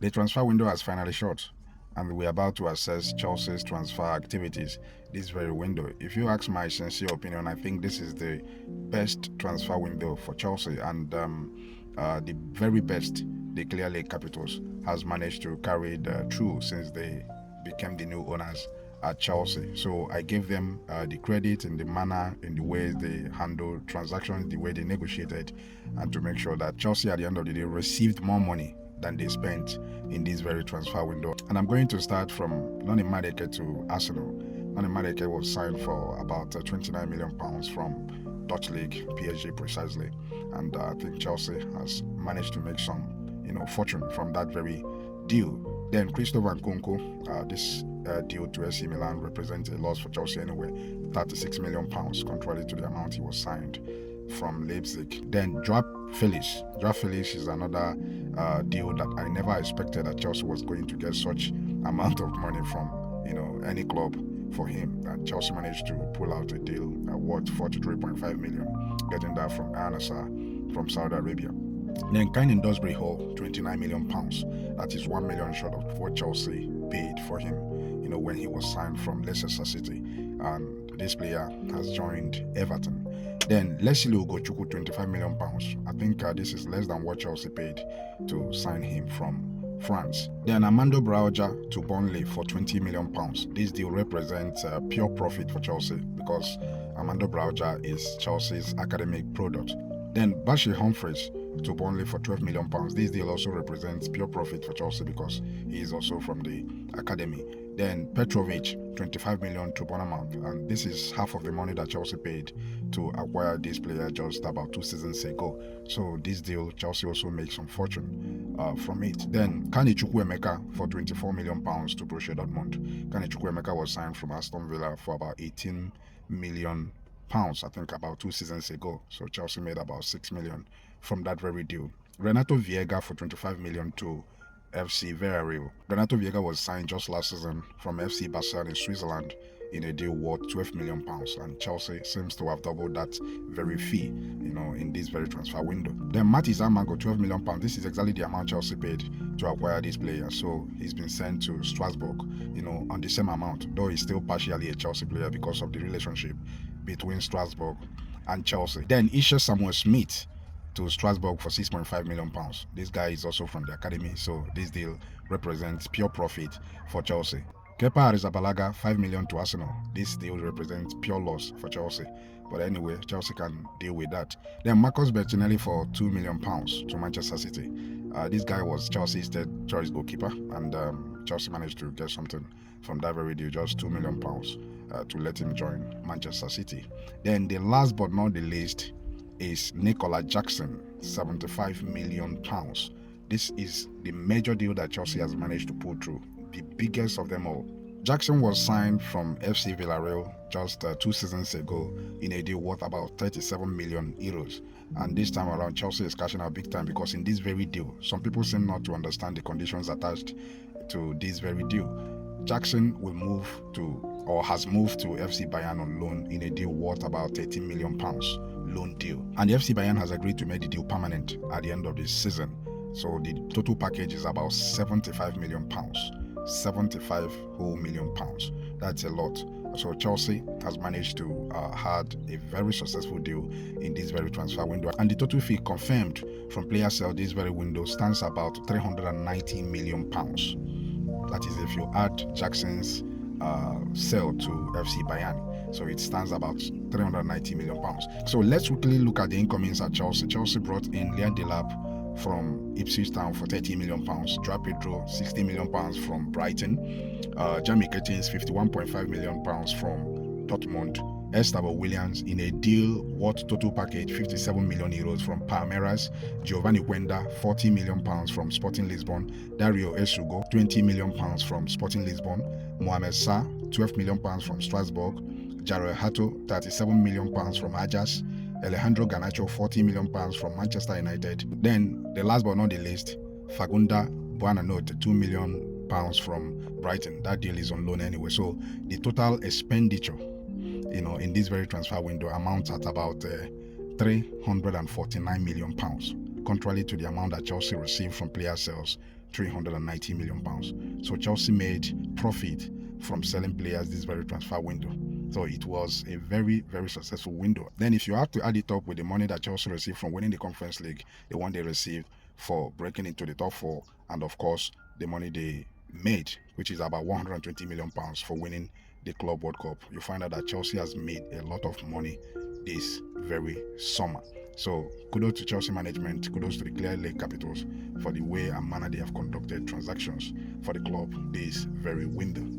The transfer window has finally shut, and we're about to assess Chelsea's transfer activities this very window. If you ask my sincere opinion, I think this is the best transfer window for Chelsea, and the very best the Clear Lake Capitals has managed to carry it through since they became the new owners at Chelsea. So I give them the credit in the manner, in the way they handle transactions, the way they negotiated, and to make sure that Chelsea at the end of the day received more money than they spent in this very transfer window. And I'm going to start from Noni Madueke to Arsenal. Noni Madueke was signed for about £29 million from Dutch League, PSG precisely. And I think Chelsea has managed to make some, fortune from that very deal. Then Christopher Nkunku, this deal to AC Milan represents a loss for Chelsea anyway, £36 million, contrary to the amount he was signed from Leipzig. Then Joao Felix. Joao Felix is another deal that I never expected that Chelsea was going to get such amount of money from any club for him. And Chelsea managed to pull out a deal worth 43.5 million, getting that from Al Nassr from Saudi Arabia. Then Kane Dosbury Hall, £29 million. That is 1 million short of what Chelsea paid for him, when he was signed from Leicester City. And this player has joined Everton. Then Leslie Ugochukwu, £25 million. I think this is less than what Chelsea paid to sign him from France. Then Armando Broja to Burnley for £20 million. This deal represents pure profit for Chelsea because Armando Broja is Chelsea's academic product. Then Bashi Humphries to Burnley for £12 million. This deal also represents pure profit for Chelsea because he is also from the academy. Then Petrovic, £25 million to Bournemouth, and this is half of the money that Chelsea paid to acquire this player just about 2 seasons ago. So this deal, Chelsea also makes some fortune from it. Then Kane Chukwuemeka for £24 million to Borussia Dortmund. Kane Chukwuemeka was signed from Aston Villa for about £18 million, I think about 2 seasons ago. So Chelsea made about £6 million from that very deal. Renato Viega for £25 million to FC Villarreal. Renato Viega was signed just last season from FC Barcelona in Switzerland in a deal worth £12 million, and Chelsea seems to have doubled that very fee, in this very transfer window. Then Matis Amago, £12 million. This is exactly the amount Chelsea paid to acquire this player. So he's been sent to Strasbourg, on the same amount, though he's still partially a Chelsea player because of the relationship between Strasbourg and Chelsea. Then Isha Samuel Smith to Strasbourg for £6.5 million. This guy is also from the academy, so this deal represents pure profit for Chelsea. Kepa Arrizabalaga, £5 million to Arsenal. This deal represents pure loss for Chelsea. But anyway, Chelsea can deal with that. Then Marcus Bertinelli for £2 million to Manchester City. This guy was Chelsea's third choice goalkeeper, and Chelsea managed to get something from that very deal, just £2 million to let him join Manchester City. Then the last but not the least is Nicola Jackson, £75 million. This is the major deal that Chelsea has managed to pull through, the biggest of them all. Jackson was signed from FC Villarreal just 2 seasons ago in a deal worth about €37 million. And this time around, Chelsea is cashing out big time because in this very deal, some people seem not to understand the conditions attached to this very deal. Jackson will move to, or has moved to FC Bayern on loan in a deal worth about £13 million loan deal. And the FC Bayern has agreed to make the deal permanent at the end of this season. So the total package is about £75 million. £75 whole million. That's a lot. So Chelsea has managed to had a very successful deal in this very transfer window. And the total fee confirmed from player sale this very window stands about £390 million. That is if you add Jackson's sale to FC Bayern. So it stands about £390 million. So let's quickly look at the incomings at Chelsea. Chelsea brought in Liam Delap from Ipswich Town for £30 million. Joao Pedro, £60 million from Brighton. Jamie Kettins, £51.5 million from Dortmund. Estavo Williams in a deal worth total package €57 million from Palmeiras. Giovanni Wenda, £40 million from Sporting Lisbon. Dario Esugo, £20 million from Sporting Lisbon. Mohamed Sarr, £12 million from Strasbourg. Jarrell Hato, £37 million from Ajax. Alejandro Garnacho, £40 million from Manchester United. Then, the last but not the least, Fagunda Buonanotte, £2 million from Brighton. That deal is on loan anyway. So, the total expenditure, in this very transfer window amounts at about £349 million, contrary to the amount that Chelsea received from player sales 390 million pounds. So Chelsea made profit from selling players this very transfer window. So it was a very, very successful window. Then if you have to add it up with the money that Chelsea received from winning the Conference League, the one they received for breaking into the top four, and of course the money they made, which is about 120 million pounds for winning the Club World Cup, you find out that Chelsea has made a lot of money this very summer. So kudos to Chelsea management, kudos to the Clear Lake Capitals for the way and manner they have conducted transactions for the club this very window.